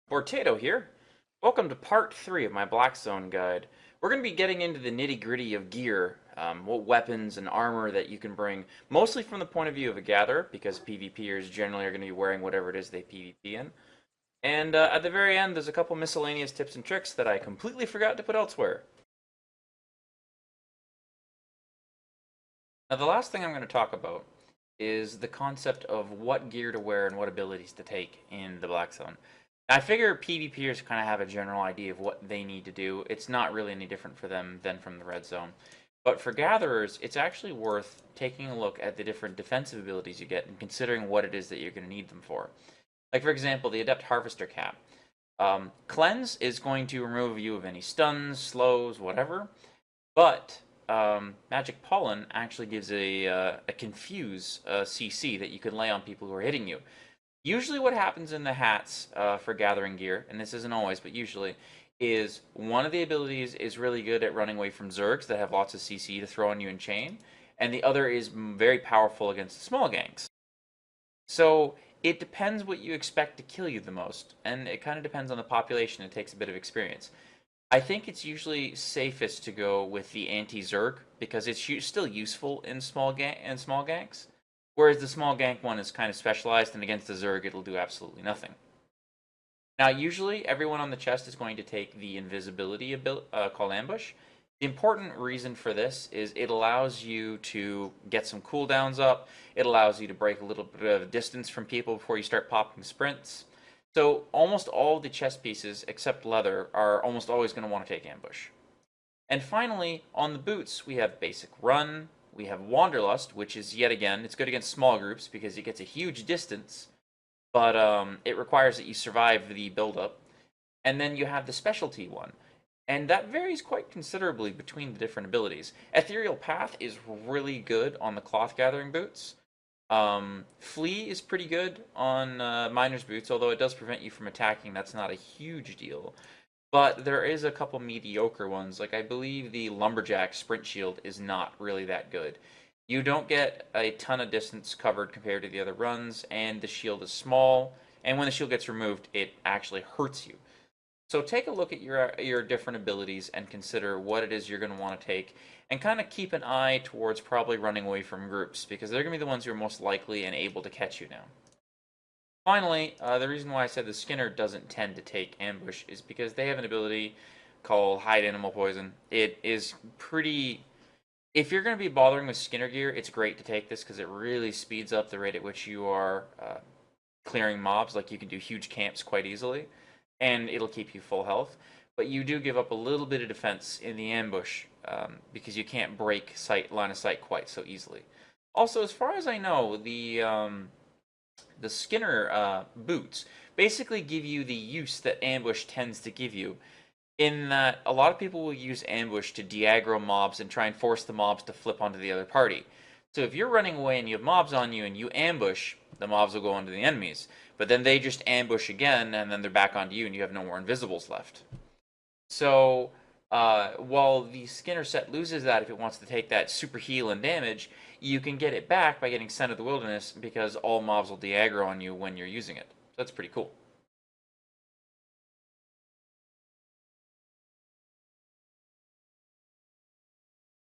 Boartato here. Welcome to part 3 of my Black Zone guide. We're going to be getting into the nitty-gritty of gear, what weapons and armor that you can bring, mostly from the point of view of a gatherer, because PvPers generally are going to be wearing whatever it is they PvP in. And at the very end, there's a couple miscellaneous tips and tricks that I completely forgot to put elsewhere. Now, the last thing I'm going to talk about is the concept of what gear to wear and what abilities to take in the Black Zone. I figure PvPers kind of have a general idea of what they need to do. It's not really any different for them than from the Red Zone. But for Gatherers, it's actually worth taking a look at the different defensive abilities you get and considering what it is that you're going to need them for. Like, for example, the Adept Harvester Cap. Cleanse is going to remove you of any stuns, slows, whatever. But Magic Pollen actually gives a Confuse CC that you can lay on people who are hitting you. Usually what happens in the hats for gathering gear, and this isn't always, but usually, is one of the abilities is really good at running away from Zergs that have lots of CC to throw on you in chain, and the other is very powerful against small ganks. So it depends what you expect to kill you the most, and it kind of depends on the population. It takes a bit of experience. I think it's usually safest to go with the anti-Zerg because it's still useful in small ganks, whereas the small gank one is kind of specialized, and against the Zerg it'll do absolutely nothing. Now, usually everyone on the chest is going to take the invisibility ability called Ambush. The important reason for this is it allows you to get some cooldowns up. It allows you to break a little bit of distance from people before you start popping sprints. So almost all the chest pieces, except leather, are almost always going to want to take Ambush. And finally, on the boots, we have Basic Run, we have Wanderlust, which is, yet again, it's good against small groups because it gets a huge distance, but it requires that you survive the build-up. And then you have the Specialty one, and that varies quite considerably between the different abilities. Ethereal Path is really good on the cloth gathering boots. Flee is pretty good on Miner's boots, although it does prevent you from attacking. That's not a huge deal. But there is a couple mediocre ones, like I believe the Lumberjack Sprint Shield is not really that good. You don't get a ton of distance covered compared to the other runs, and the shield is small, and when the shield gets removed, it actually hurts you. So take a look at your different abilities and consider what it is you're going to want to take, and kind of keep an eye towards probably running away from groups, because they're going to be the ones who are most likely and able to catch you now. Finally, the reason why I said the Skinner doesn't tend to take Ambush is because they have an ability called Hide Animal Poison. It is pretty... If you're going to be bothering with Skinner gear, it's great to take this because it really speeds up the rate at which you are clearing mobs. Like, you can do huge camps quite easily, and it'll keep you full health. But you do give up a little bit of defense in the ambush because you can't break line of sight quite so easily. Also, as far as I know, the Skinner boots basically give you the use that ambush tends to give you, in that a lot of people will use ambush to de-aggro mobs and try and force the mobs to flip onto the other party. So if you're running away and you have mobs on you and you ambush, the mobs will go onto the enemies. But then they just ambush again, and then they're back onto you, and you have no more invisibles left. So while the Skinner set loses that if it wants to take that super heal and damage, you can get it back by getting Scent of the Wilderness because all mobs will de-aggro on you when you're using it. So that's pretty cool.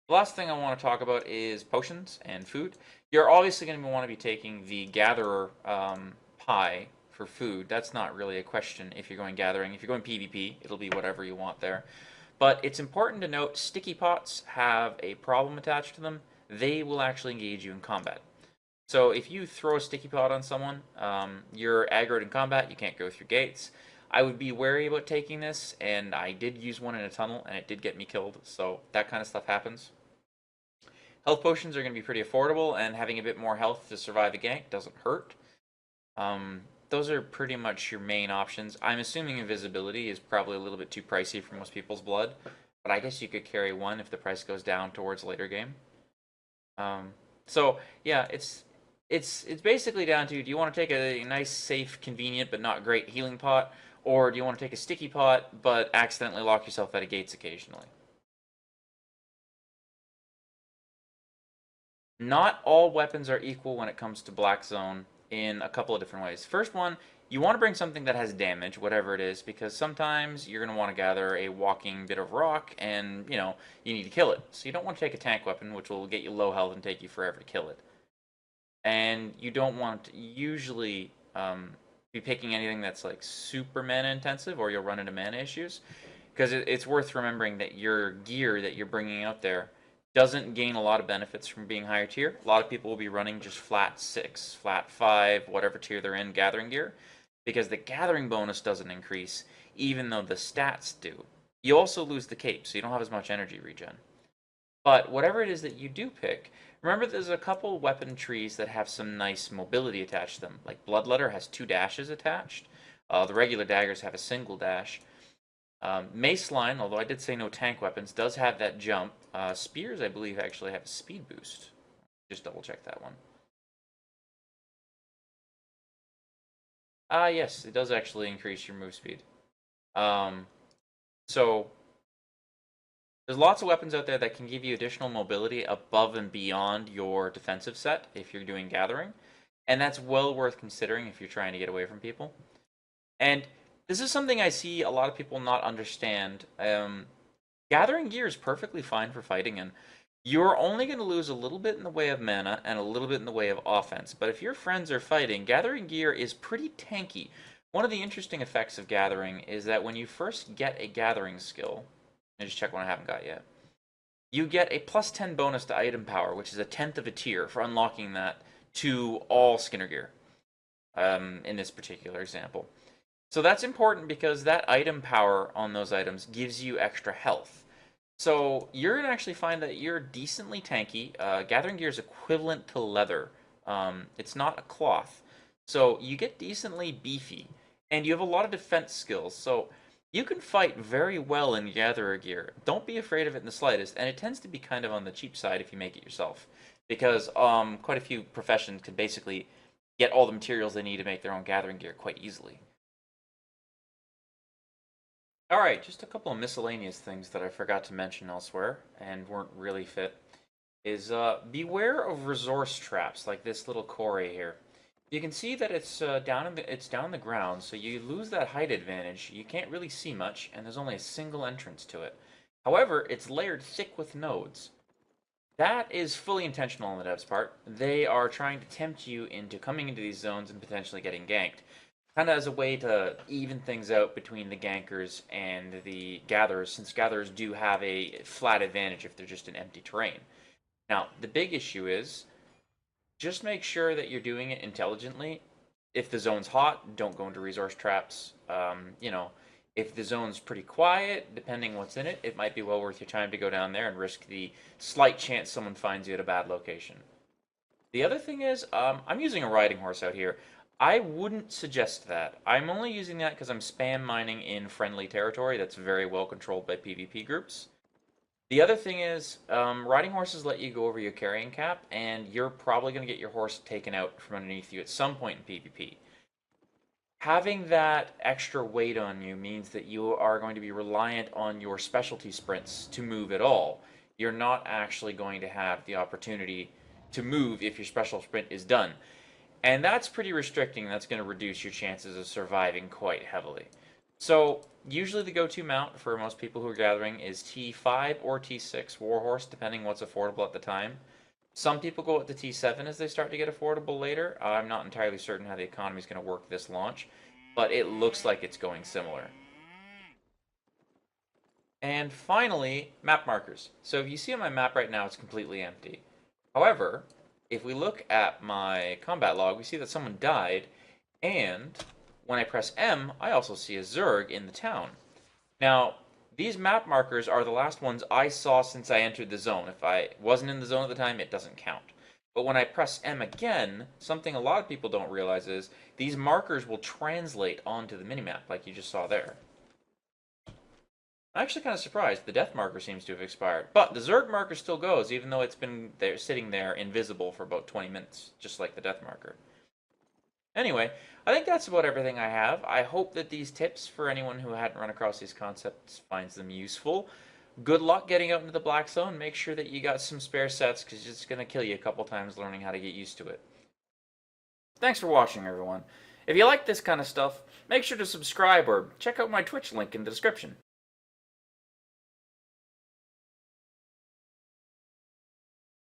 The last thing I want to talk about is potions and food. You're obviously going to want to be taking the Gatherer pie for food. That's not really a question if you're going gathering. If you're going PvP, it'll be whatever you want there. But it's important to note sticky pots have a problem attached to them. They will actually engage you in combat. So if you throw a sticky pot on someone, you're aggroed in combat, you can't go through gates. I would be wary about taking this, and I did use one in a tunnel, and it did get me killed, so that kind of stuff happens. Health potions are going to be pretty affordable, and having a bit more health to survive a gank doesn't hurt. Those are pretty much your main options. I'm assuming invisibility is probably a little bit too pricey for most people's blood, but I guess you could carry one if the price goes down towards later game. So yeah, it's basically down to, do you want to take a nice, safe, convenient, but not great healing pot, or do you want to take a sticky pot but accidentally lock yourself out of gates occasionally? Not all weapons are equal when it comes to Black Zone in a couple of different ways. First one You want to bring something that has damage, whatever it is, because sometimes you're going to want to gather a walking bit of rock and, you need to kill it. So you don't want to take a tank weapon, which will get you low health and take you forever to kill it. And you don't want to usually be picking anything that's like super mana intensive, or you'll run into mana issues. Because it's worth remembering that your gear that you're bringing out there doesn't gain a lot of benefits from being higher tier. A lot of people will be running just flat 6, flat 5, whatever tier they're in, gathering gear, because the gathering bonus doesn't increase, even though the stats do. You also lose the cape, so you don't have as much energy regen. But whatever it is that you do pick, remember there's a couple weapon trees that have some nice mobility attached to them. Like Bloodletter has 2 dashes attached. The regular daggers have a single dash. Mace Line, although I did say no tank weapons, does have that jump. Spears, I believe, actually have a speed boost. Just double check that one. Yes, it does actually increase your move speed. So there's lots of weapons out there that can give you additional mobility above and beyond your defensive set if you're doing gathering. And that's well worth considering if you're trying to get away from people. And this is something I see a lot of people not understand. Gathering gear is perfectly fine for fighting in. You're only going to lose a little bit in the way of mana and a little bit in the way of offense. But if your friends are fighting, gathering gear is pretty tanky. One of the interesting effects of gathering is that when you first get a gathering skill, let me just check one I haven't got yet, you get a plus 10 bonus to item power, which is a tenth of a tier for unlocking that to all Skinner gear in this particular example. So that's important because that item power on those items gives you extra health. So you're going to actually find that you're decently tanky. Gathering gear is equivalent to leather. It's not a cloth. So you get decently beefy. And you have a lot of defense skills. So you can fight very well in gatherer gear. Don't be afraid of it in the slightest. And it tends to be kind of on the cheap side if you make it yourself. Because quite a few professions can basically get all the materials they need to make their own gathering gear quite easily. Alright, just a couple of miscellaneous things that I forgot to mention elsewhere and weren't really fit is beware of resource traps like this little quarry here. You can see that it's down the ground, so you lose that height advantage. You can't really see much, and there's only a single entrance to it. However, it's layered thick with nodes. That is fully intentional on the devs' part. They are trying to tempt you into coming into these zones and potentially getting ganked. Kind of as a way to even things out between the gankers and the gatherers, since gatherers do have a flat advantage if they're just in empty terrain. Now, the big issue is just make sure that you're doing it intelligently. If the zone's hot, don't go into resource traps. If the zone's pretty quiet, depending what's in it, it might be well worth your time to go down there and risk the slight chance someone finds you at a bad location. The other thing is, I'm using a riding horse out here. I wouldn't suggest that. I'm only using that because I'm spam mining in friendly territory that's very well controlled by PvP groups. The other thing is, riding horses let you go over your carrying cap, and you're probably going to get your horse taken out from underneath you at some point in PvP. Having that extra weight on you means that you are going to be reliant on your specialty sprints to move at all. You're not actually going to have the opportunity to move if your special sprint is done. And that's pretty restricting. That's going to reduce your chances of surviving quite heavily. So usually the go-to mount for most people who are gathering is T5 or T6 Warhorse, depending what's affordable at the time. Some people go with the T7 as they start to get affordable later. I'm not entirely certain how the economy is going to work this launch, but it looks like it's going similar. And finally, map markers. So if you see on my map right now, it's completely empty. However, if we look at my combat log, we see that someone died, and when I press M, I also see a Zerg in the town. Now, these map markers are the last ones I saw since I entered the zone. If I wasn't in the zone at the time, it doesn't count. But when I press M again, something a lot of people don't realize is these markers will translate onto the minimap like you just saw there. I'm actually kind of surprised. The death marker seems to have expired. But the Zerg marker still goes, even though it's been there, sitting there invisible for about 20 minutes, just like the death marker. Anyway, I think that's about everything I have. I hope that these tips, for anyone who hadn't run across these concepts, finds them useful. Good luck getting out into the Black Zone. Make sure that you got some spare sets, because it's going to kill you a couple times learning how to get used to it. Thanks for watching, everyone. If you like this kind of stuff, make sure to subscribe or check out my Twitch link in the description.